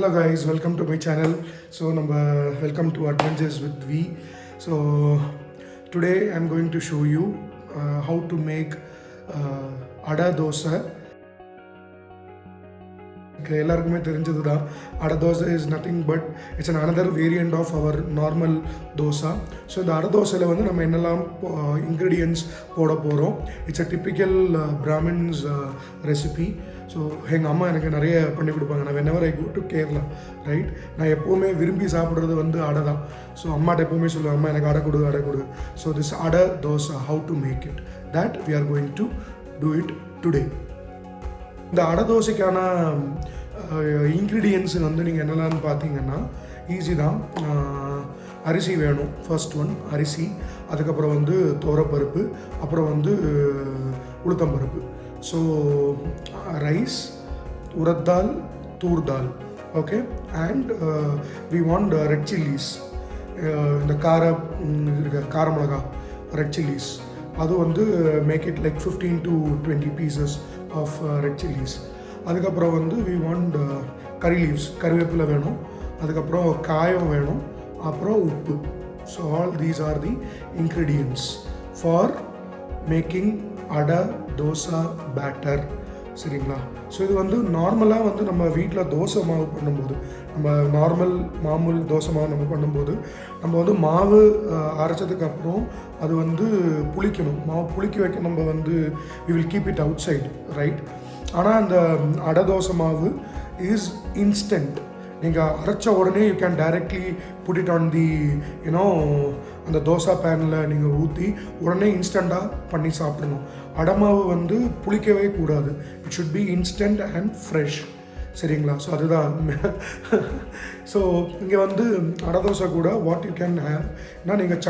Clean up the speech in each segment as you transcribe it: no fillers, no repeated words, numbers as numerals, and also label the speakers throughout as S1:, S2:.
S1: Hello guys, welcome to my channel. So welcome to Adventures with V. So today I'm going to show you how to make ada dosa. எல்லாருக்குமே தெரிஞ்சது தான் adai dosa is nothing but it's another variant of our normal dosa. So இந்த அடை தோசையில் வந்து நம்ம என்னெல்லாம் ingredients போட போகிறோம். It's a typical Brahmins recipe. So எங்கள் அம்மா எனக்கு நிறைய பண்ணி கொடுப்பாங்க. நான் whenever I go to Kerala right, நான் எப்போவுமே விரும்பி சாப்பிட்றது வந்து அடை தான். ஸோ அம்மாட்ட எப்போவுமே சொல்லுவேன், அம்மா எனக்கு அடை கொடு. So this adai dosa, how to make it, that we are going to do it today. இந்த அடை தோசைக்கான இன்க்ரீடியன்ஸு வந்து நீங்கள் என்னென்னு பார்த்தீங்கன்னா ஈஸி தான். அரிசி வேணும், ஃபர்ஸ்ட் ஒன் அரிசி, அதுக்கப்புறம் வந்து துவரப்பருப்பு, அப்புறம் வந்து உளுத்தம்பருப்பு. So rice, urad dal, toor dal, okay. And we want red chillies, இந்த கார மிளகா ரெட் சில்லிஸ், அது வந்து make it like 15 to 20 pieces of red chillies. அதுக்கப்புறம் வந்து வி வாண்ட் கறி லீவ்ஸ், கறிவேப்பிலை வேணும், அதுக்கப்புறம் காயம் வேணும், அப்புறம் உப்பு. So all these are the ingredients for making அடை தோசை பேட்டர். சரிங்களா? ஸோ இது வந்து நார்மலாக வந்து நம்ம வீட்டில் தோசை மாவு பண்ணும்போது, நம்ம மாமூல் தோசை மாவு நம்ம பண்ணும்போது நம்ம வந்து மாவு அரைச்சதுக்கப்புறம் அது வந்து புளிக்கணும். மாவு புளிக்க வைக்க நம்ம வந்து we will keep it outside right. ஆனால் அந்த அடை தோசை மாவு இஸ் இன்ஸ்டன்ட். நீங்கள் அரைச்ச உடனே you can directly put it on the அந்த தோசை பேனில் நீங்கள் ஊற்றி உடனே இன்ஸ்டண்ட்டாக பண்ணி சாப்பிடணும். அடமாவு வந்து புளிக்கவே கூடாது. It should be instant and fresh. சரிங்களா? ஸோ அதுதான். ஸோ இங்கே வந்து அடை தோசை கூட வாட் யூ கேன் ஹேவ்னா, நீங்கள்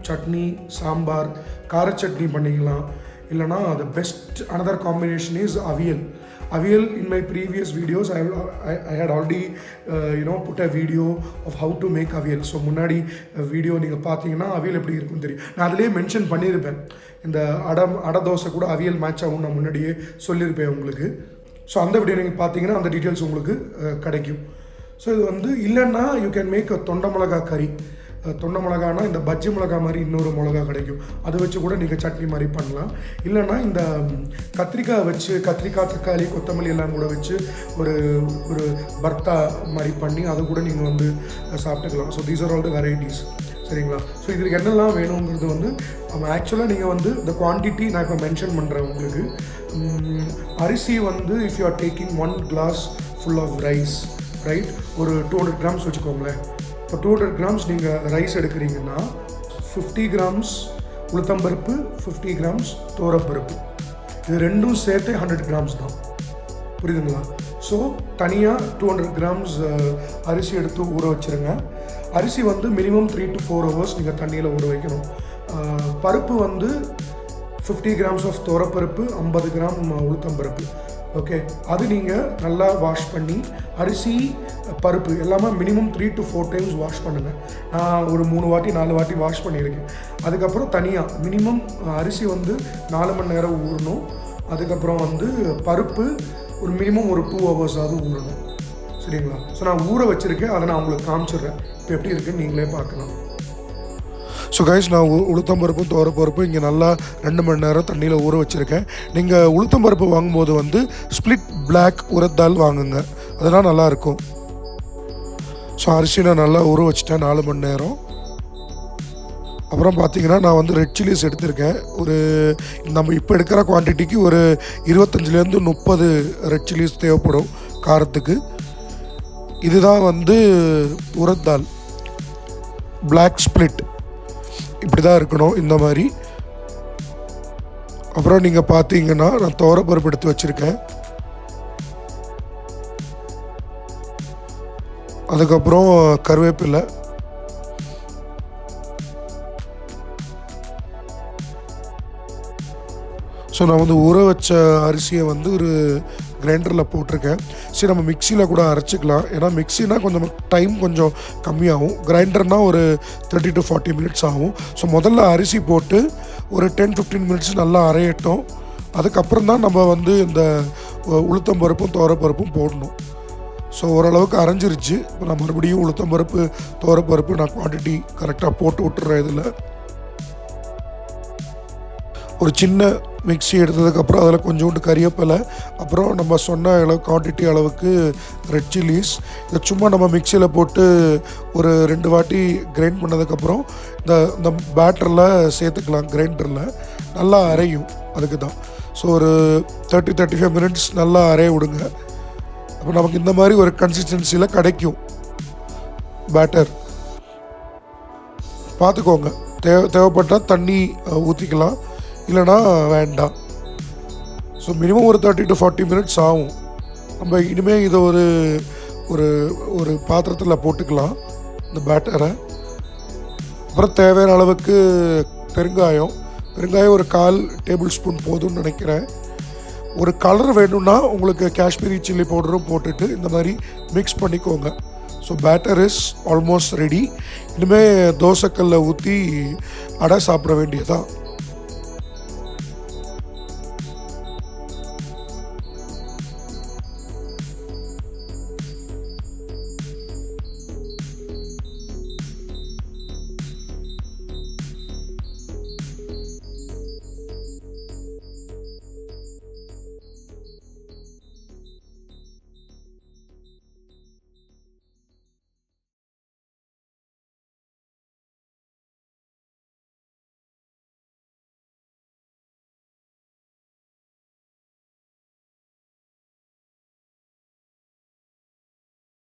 S1: சட்னி, சாம்பார், கார சட்னி பண்ணிக்கலாம். இல்லைனா the best another combination is avial. In my previous videos I had already put a video of how to make avial. So முன்னாடி வீடியோ நீங்கள் பார்த்தீங்கன்னா அவியல் எப்படி இருக்குன்னு தெரியும். நான் அதிலே மென்ஷன் பண்ணியிருப்பேன், இந்த அடை தோசை கூட அவியல் மேட்ச் ஆகும் நான் முன்னாடியே சொல்லியிருப்பேன் உங்களுக்கு. ஸோ அந்த வீடியோ நீங்கள் பார்த்தீங்கன்னா அந்த டீட்டெயில்ஸ் உங்களுக்கு கிடைக்கும். ஸோ இது வந்து இல்லைன்னா யூ கேன் மேக் தொண்டை மிளகா கறி. தொண்டை மிளகானா இந்த பஜ்ஜி மிளகா மாதிரி இன்னொரு மிளகா கிடைக்கும், அதை வச்சு கூட நீங்கள் சட்னி மாதிரி பண்ணலாம். இல்லைன்னா இந்த கத்திரிக்காய், தக்காளி, கொத்தமல்லி எல்லாம் கூட வச்சு ஒரு பர்த்தா மாதிரி பண்ணி அதை கூட நீங்கள் வந்து சாப்பிட்டுக்கலாம். So these are all the varieties. சரிங்களா? ஸோ இதுக்கு என்னெல்லாம் வேணுங்கிறது வந்து ஆக்சுவலாக நீங்கள் வந்து இந்த குவான்டிட்டி நான் இப்போ மென்ஷன் பண்ணுறேன் உங்களுக்கு. அரிசி வந்து if you are taking 1 glass full of rice right, ஒரு 200 grams வச்சுக்கோங்களேன். இப்போ 200 grams நீங்கள் ரைஸ் எடுக்கிறீங்கன்னா 50 grams உளுத்தம்பருப்பு, 50 grams துவரப்பருப்பு, இது ரெண்டும் சேர்த்து 100 grams தான். புரியுதுங்களா? ஸோ தனியாக 200 grams அரிசி எடுத்து ஊற வச்சுருங்க. அரிசி வந்து மினிமம் 3 to 4 hours நீங்கள் தண்ணியில் ஊற வைக்கணும். பருப்பு வந்து 50 grams ஆஃப் துவரப்பருப்பு, 50 gram உளுத்தம்பருப்பு, ஓகே. அது நீங்கள் நல்லா வாஷ் பண்ணி, அரிசி பருப்பு எல்லாமே மினிமம் 3 to 4 times வாஷ் பண்ணுங்கள். நான் ஒரு 3 வாட்டி 4 வாட்டி வாஷ் பண்ணியிருக்கேன். அதுக்கப்புறம் தனியாக மினிமம் அரிசி வந்து 4 மணி நேரம் ஊறணும். அதுக்கப்புறம் வந்து பருப்பு ஒரு மினிமம் ஒரு 2 hours ஊறணும். சரிங்களா? ஸோ நான் ஊற வச்சுருக்கேன், அதை நான் உங்களுக்கு காமிச்சிடுறேன் இப்போ எப்படி இருக்குன்னு நீங்களே பார்க்கலாம். ஸோ கைஸ், நான் உளுத்தம்பருப்பும் துவரப்பருப்பும் இங்கே நல்லா 2 மணி நேரம் தண்ணியில் ஊற வச்சுருக்கேன். நீங்கள் உளுத்தம்பருப்பு வாங்கும்போது வந்து ஸ்ப்ளிட் பிளாக் உரத் தால் வாங்குங்க, அதெல்லாம் நல்லாயிருக்கும். ஸோ அரிசி நான் நல்லா ஊற வச்சுட்டேன் 4 மணி நேரம். அப்புறம் பார்த்தீங்கன்னா நான் வந்து ரெட் சில்லிஸ் எடுத்திருக்கேன். ஒரு நம்ம இப்போ எடுக்கிற குவான்டிட்டிக்கு ஒரு 25 to 30 ரெட் சில்லிஸ் தேவைப்படும் காரத்துக்கு. இதுதான் வந்து உரத் தால், பிளாக் ஸ்ப்ளிட், இப்படி தான் இருக்கணும் இந்த மாதிரி. அப்புறம் நீங்கள் பார்த்தீங்கன்னா நான் துவரப்பருப்பு எடுத்து வச்சுருக்கேன். அதுக்கப்புறம் கருவேப்பிலை, ஸோ நான் வந்து ஊற வச்ச அரிசியை வந்து ஒரு கிரைண்டரில் போட்டிருக்கேன். சரி, நம்ம மிக்சியில் கூட அரைச்சிக்கலாம். ஏன்னா மிக்சினா கொஞ்சம் டைம் கொஞ்சம் கம்மியாகும், கிரைண்டர்னால் ஒரு 30 to 40 minutes ஆகும். ஸோ முதல்ல அரிசி போட்டு ஒரு 10-15 minutes நல்லா அரையட்டும். அதுக்கப்புறம் தான் நம்ம வந்து இந்த உளுத்தம்பருப்பும் துவரப்பருப்பும் போடணும். ஸோ ஓரளவுக்கு அரைஞ்சிருச்சு. இப்போ நான் மறுபடியும் உளுத்தம்பருப்பு துவரப்பருப்பு நான் குவான்டிட்டி கரெக்டாக போட்டு விட்டுறேன். இதில் ஒரு சின்ன மிக்ஸி எடுத்ததுக்கப்புறம் அதில் கொஞ்சோண்டு கறிவேப்பிலை, அப்புறம் நம்ம சொன்ன குவான்டிட்டி அளவுக்கு ரெட் சில்லிஸ், இதை சும்மா நம்ம மிக்சியில் போட்டு ஒரு 2 வாட்டி கிரைண்ட் பண்ணதுக்கப்புறம் இந்த பேட்டரில் சேர்த்துக்கலாம். கிரைண்டரில் நல்லா அரையும், அதுக்கு தான். ஸோ ஒரு 30-35 மினிட்ஸ் நல்லா அரைய விடுங்க. அப்போ நமக்கு இந்த மாதிரி ஒரு கன்சிஸ்டன்சியில் கிடைக்கும் பேட்டர். பார்த்துக்கோங்க, தேவைப்பட்டால் தண்ணி ஊற்றிக்கலாம், இல்லைனா வேண்டாம். ஸோ மினிமம் ஒரு 30-40 மினிட்ஸ் ஆகும். நம்ம இனிமேல் இதை ஒரு ஒரு ஒரு பாத்திரத்தில் போட்டுக்கலாம் இந்த பேட்டரை. அப்புறம் தேவையான அளவுக்கு பெருங்காயம் ஒரு 1/4 டேபிள் ஸ்பூன் போதும்னு நினைக்கிறேன். ஒரு கலர் வேணும்னா உங்களுக்கு காஷ்மீரி சில்லி பவுடரும் போட்டுட்டு இந்த மாதிரி மிக்ஸ் பண்ணிக்கோங்க. So batter is almost ready. இனிமேல் தோசைக்கல்ல ஊற்றி அடை சாப்பிட வேண்டியதான்.